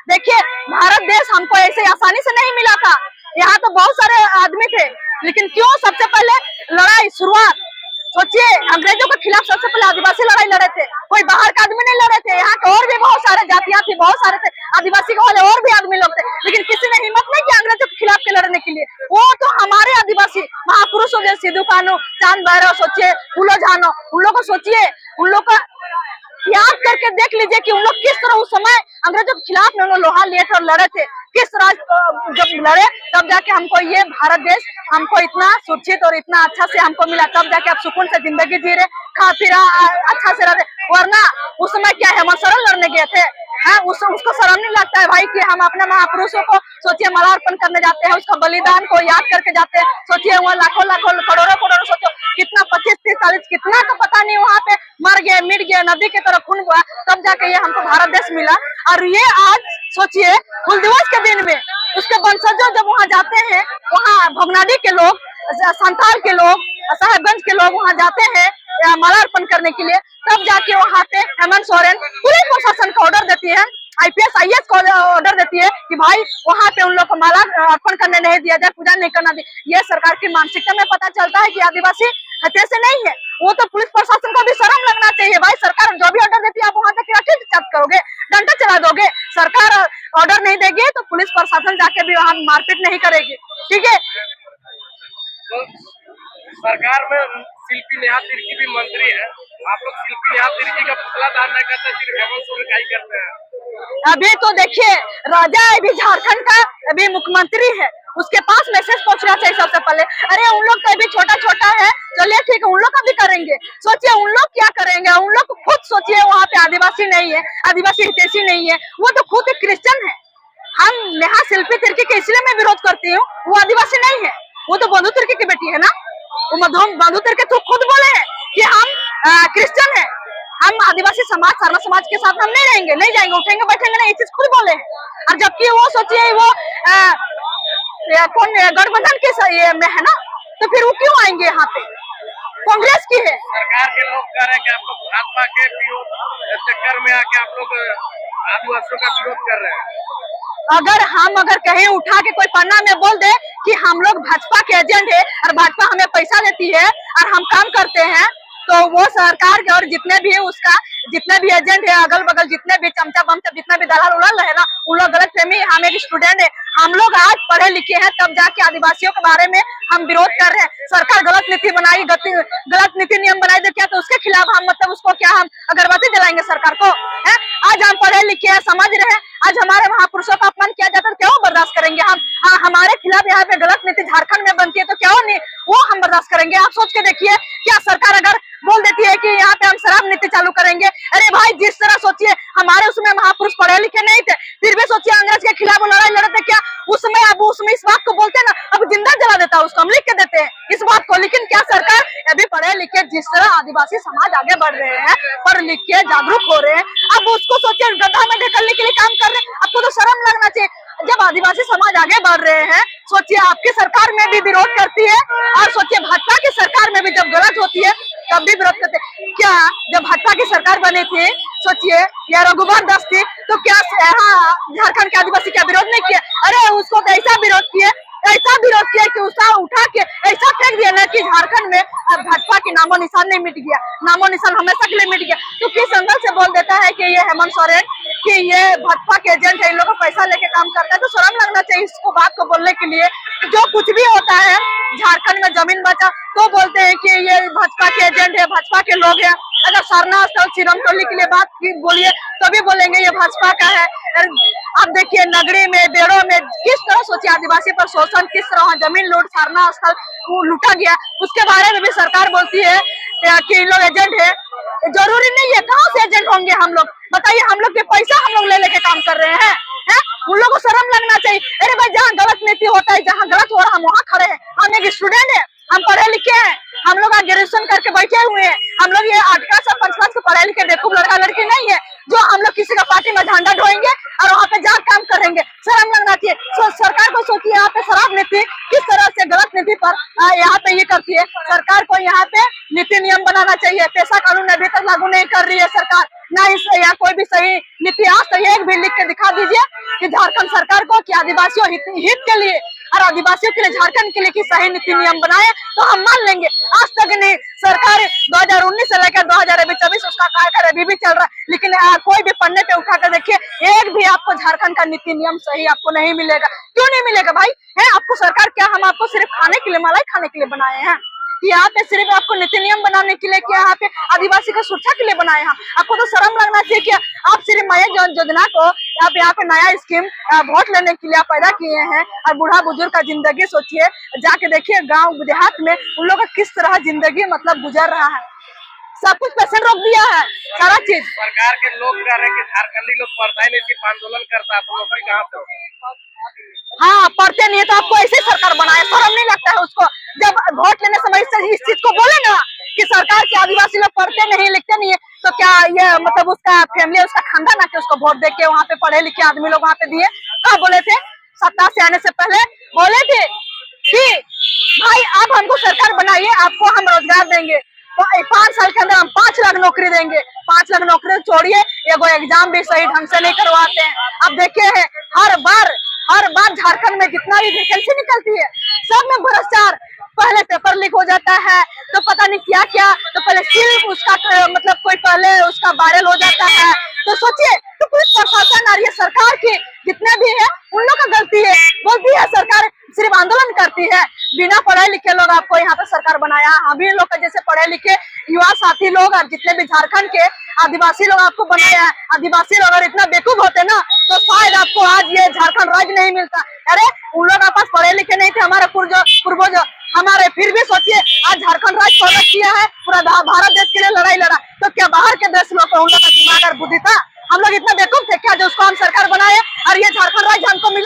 देखिए, भारत देश हमको ऐसे आसानी से नहीं मिला था। यहाँ तो बहुत सारे आदमी थे, लेकिन क्यों सबसे पहले लड़ाई शुरुआत, सोचिए, अंग्रेजों के खिलाफ सबसे पहले आदिवासी लड़ाई लड़े थे। कोई बाहर का आदमी नहीं लड़े थे। यहाँ के और भी बहुत सारे जातियां थी, बहुत सारे थे आदिवासी के वाले, और भी आदमी लोग थे, लेकिन किसी ने हिम्मत नहीं किया अंग्रेजों के खिलाफ के लड़ने के लिए। वो तो हमारे आदिवासी महापुरुष हो गए, सिद्धू कान्हू, चांद भैरव, सोचिए फूलो झानो, उन लोग को सोचिए, उन लोग का याद करके देख लीजिए कि उन लोग किस तरह उस समय अंग्रेजों के खिलाफ में उन्होंने लोहा लिए थे और लड़े थे। किस तरह जब लड़े तब जाके हमको ये भारत देश हमको इतना सुरक्षित और इतना अच्छा से हमको मिला, तब जाके आप सुकून से जिंदगी जी रहे, खा पी रहा अच्छा से रहे। वरना उस समय क्या है, हेमंत सोरेन लड़ने गए थे, उसको शर्म नहीं लगता है भाई कि हम अपने महापुरुषों को सोचिए मालार्पण करने जाते हैं, उसका बलिदान को याद करके जाते हैं। सोचिए वहाँ लाखों लाखों करोड़ों करोड़ों, सोचो कितना 25-30-40 कितना तो पता नहीं वहाँ पे मर गए, मिट गए, नदी की तरह खून हुआ, तब जाके ये हमको भारत देश मिला। और ये आज सोचिए हुल दिवस के दिन में उसके वंशजों जब वहाँ जाते हैं, वहाँ भगनाडी के लोग, संथाल के लोग, साहेबगंज के लोग वहाँ जाते हैं मालार्पण करने के लिए, तब जाके वहाँ पे हेमंत सोरेन पुलिस प्रशासन को ऑर्डर देती है, IPS IAS को ऑर्डर देती है कि भाई वहाँ पे उन लोग को माला अर्पण करने नहीं दिया जाए, पूजा नहीं करना दिया। ये सरकार की मानसिकता में पता चलता है कि आदिवासी हत्या से नहीं है। वो तो पुलिस प्रशासन को भी शर्म लगना चाहिए भाई, सरकार जो भी ऑर्डर देती है आप वहाँ तक रखे करोगे, डंडा चला दोगे। सरकार ऑर्डर नहीं देगी तो पुलिस प्रशासन जाके भी वहाँ मारपीट नहीं करेगी, ठीक है। तो सरकार में शिल्पी नेहा तिर्की भी मंत्री है, आप लोग शिल्पी नेहा तिर्की का पुतला दान नहीं करते, सिर्फ हेमंत सोरेन का ही करते हैं। अभी तो देखिए राजा अभी झारखंड का अभी मुख्यमंत्री है, उसके पास मैसेज पहुंचना चाहिए सबसे पहले। अरे उन लोग तो अभी छोटा छोटा है, चलिए ठीक है, उन लोग का भी करेंगे। सोचिए उन लोग क्या करेंगे, उन लोग खुद सोचिए वहाँ पे आदिवासी नहीं है, आदिवासी हितैषी नहीं है, वो तो खुद क्रिश्चियन है। हम नेहा शिल्पी तिर्की के इसलिए मैं विरोध करती हूँ, वो आदिवासी नहीं है, वो तो बंधु तिर्की की बेटी है ना। वो बंधु तिर्की तो खुद बोले हैं कि हम क्रिश्चियन है, हम आदिवासी समाज सारना समाज के साथ हम नहीं रहेंगे, नहीं जाएंगे, उठेंगे बैठेंगे नहीं, ये चीज खुद बोले हैं। और जबकि वो सोचिए वो कौन गठबंधन के में है ना, तो फिर वो क्यों आएंगे यहाँ पे, कांग्रेस की है। सरकार के लोग कह रहे हैं कि आप लोग भाजपा के विरोध चक्कर में आके आप लोग आदिवासियों का विरोध कर रहे हैं। अगर कहीं उठा के कोई पन्ना में बोल दे कि हम लोग भाजपा के एजेंट है और भाजपा हमें पैसा देती है और हम काम करते हैं, तो वो सरकार के और जितने भी है उसका जितने भी एजेंट है अगल बगल जितने भी चमचा बमचा जितने भी दलाल उड़ल है ना, उन लोग गलत फहमी। हम एक स्टूडेंट है, हम लोग आज पढ़े लिखे हैं, तब जाके आदिवासियों के बारे में हम विरोध कर रहे हैं। सरकार गलत नीति बनाई, गलत नीति नियम बनाई दे क्या, तो उसके खिलाफ हम मतलब उसको क्या हम अगरबत्ती जलाएंगे सरकार को है। आज हम पढ़े लिखे हैं, समझ रहे हैं, आज हमारे महापुरुषों का अपमान किया जाता है, क्या वो बर्दाश्त करेंगे हम? हाँ, हमारे खिलाफ यहाँ पे गलत नीति झारखंड में बनती है तो क्या वो हम बर्दाश्त करेंगे? आप सोच के देखिए, क्या सरकार अगर बोल देती है कि यहाँ पे हम शराब नीति चालू करेंगे, अरे भाई जिस तरह सोचिए हमारे उसमें महापुरुष पढ़े लिखे नहीं थे, फिर भी सोचिए अंग्रेज के खिलाफ लड़ाई लड़े थे क्या उसमें? अब उसमें इस बात को बोलते हैं ना, अब जिंदा जला देता है उसको, हम लिख के देते हैं इस बात को। लेकिन क्या सरकार अभी पढ़े लिखे जिस तरह आदिवासी समाज आगे बढ़ रहे हैं, पढ़ लिख के जागरूक हो रहे हैं, अब उसको सोचिए गड्ढा में ढकलने के लिए काम कर रहे हैं। आपको तो शर्म लगना चाहिए। जब आदिवासी समाज आगे बढ़ रहे हैं, सोचिए आपकी सरकार में भी विरोध करती है, और सोचिए भाजपा की सरकार में भी जब गलत होती है तब भी विरोध करते हैं। क्या जब भाजपा की सरकार बनी थी, सोचिए या रघुवर दास थी, तो क्या झारखंड के आदिवासी का विरोध नहीं किया? अरे उसको तो ऐसा विरोध किया कि उसका उठा के ऐसा फेंक दिया ना कि झारखंड में अब भाजपा की नामो निशान नहीं मिट गया, नामो निशान हमेशा के लिए मिट गया। तो किस एंगल से बोल देता है कि ये हेमंत सोरेन कि ये भाजपा के एजेंट है, इन लोगों को पैसा लेके काम करता है? तो शर्म लगना चाहिए इसको बात को बोलने के लिए। जो कुछ भी होता है झारखंड में जमीन बचा तो बोलते हैं कि ये भाजपा के एजेंट है, भाजपा के लोग हैं। अगर सरना स्थल चिरमटोली के लिए बात बोलिए तो भी बोलेंगे ये भाजपा का है। अब देखिए नगरी में बेड़ों में किस तरह सोचिए आदिवासी पर शोषण, किस तरह जमीन लूट, सरना स्थल लूटा गया, उसके बारे में भी सरकार बोलती है कि लोग एजेंट है। जरूरी नहीं है, कहाँ से एजेंट होंगे हम लोग? बताइए, हम लोग के पैसा हम लोग ले लेके काम कर रहे हैं, उन लोगों को शर्म लगना चाहिए। अरे भाई जहाँ गलत नीति होता है, जहाँ गलत हो रहा है हम वहाँ खड़े हैं। हम एक स्टूडेंट है, हम पढ़े लिखे हैं, हम लोग ग्रेजुएशन करके बैठे हुए हैं, हम लोग ये 8 क्लास और 5 क्लास के पढ़े लिखे बेवकूफ लड़का लड़की नहीं है जो तो हम लोग किसी का पार्टी में झंडा ढोएंगे और वहाँ पे जाकर काम करेंगे? शर्म लगना चाहिए। सरकार को सोचिए, यहाँ पे शराब नीति किस तरह से गलत नीति पर यहाँ पे ये करती है। सरकार को यहाँ पे नीति नियम बनाना चाहिए। पेशा कानून अभी तक लागू नहीं कर रही है सरकार, ना इस यहाँ कोई भी सही नीति। आज तो एक भी लिख के दिखा दीजिए कि झारखंड सरकार को कि आदिवासियों हित के लिए और आदिवासियों के लिए, झारखंड के लिए की सही नीति नियम बनाए तो हम मान लेंगे। आज तक नहीं, सरकार 2019 से लेकर 2024 उसका कार्यकाल अभी भी चल रहा है, लेकिन कोई भी पन्ने पे उठा कर देखिए, एक भी आपको झारखंड का नीति नियम सही आपको नहीं मिलेगा। क्यों नहीं मिलेगा भाई? है आपको सरकार क्या हम आपको सिर्फ खाने के लिए, मलाई खाने के लिए बनाए हैं? कि यहाँ पे सिर्फ आपको नीति नियम बनाने के लिए, क्या यहाँ पे आदिवासी का सुरक्षा के लिए बनाए हैं? आपको तो शर्म लगना चाहिए कि आप सिर्फ माया योजना को आप यहाँ पे नया स्कीम वोट लेने के लिए पैदा किए हैं। और बूढ़ा बुजुर्ग का जिंदगी सोचिए, जाके देखिए गांव देहात में उन लोगों का किस तरह जिंदगी मतलब गुजर रहा है। सब कुछ पेशेंट रोक दिया है, सारा चीज। सरकार के लोग कह रहे हैं कि झारखंडी लोग पढ़ता ही नहीं, सिर्फ आंदोलन करता है, तो नौकरी कहाँ से होगी? हाँ, पढ़ते नहीं है तो आपको ऐसे सरकार बनाए, शर्म नहीं लगता है उसको? जब वोट लेने समय इस चीज को बोले ना कि सरकार के आदिवासी लोग पढ़ते नहीं लिखते नहीं है, तो क्या ये मतलब उसका फैमिली, उसका खानदान आके उसको वोट दे के वहाँ पे पढ़े लिखे आदमी लोग वहाँ पे दिए? कहाँ बोले थे? सत्ता से आने से पहले बोले थे कि भाई आप हमको सरकार बनाइए, आपको हम रोजगार देंगे, तो 5 साल के अंदर हम 5 लाख नौकरी देंगे। 5 लाख नौकरी छोड़िए, एगो एग्जाम भी सही ढंग से नहीं करवाते हैं। अब देखिए है, हर बार झारखंड में जितना भी वैकेंसी निकलती है सब में भ्रष्टाचार। पहले पेपर लीक हो जाता है तो पता नहीं क्या क्या, तो पहले सिर्फ उसका मतलब कोई पहले उसका वायरल हो जाता है। तो सोचिए, तो पुलिस प्रशासन और ये सरकार की जितने भी है उन लोग का गलती है। बोलती है सरकार सिर्फ आंदोलन करती है, बिना पढ़े लिखे लोग आपको यहाँ पे सरकार बनाया। हम ही लोग का जैसे पढ़े लिखे युवा साथी लोग और जितने भी झारखंड के आदिवासी लोग आपको बनाया है। आदिवासी लोग अगर इतना बेवकूफ होते ना तो शायद आपको आज ये झारखंड राज्य नहीं मिलता। अरे उन लोग के पास पढ़े लिखे नहीं थे हमारे पूर्वज हमारे, फिर भी सोचिए आज झारखंड राज्य को किया है, पूरा भारत देश के लिए लड़ाई लड़ा। तो क्या बाहर के देश लोग को उन लोग का दिमाग और बुद्धि था? हम लोग इतना बेवकूफ थे क्या जो उसको हम सरकार बनाए और ये झारखंड राज्य हमको मिला?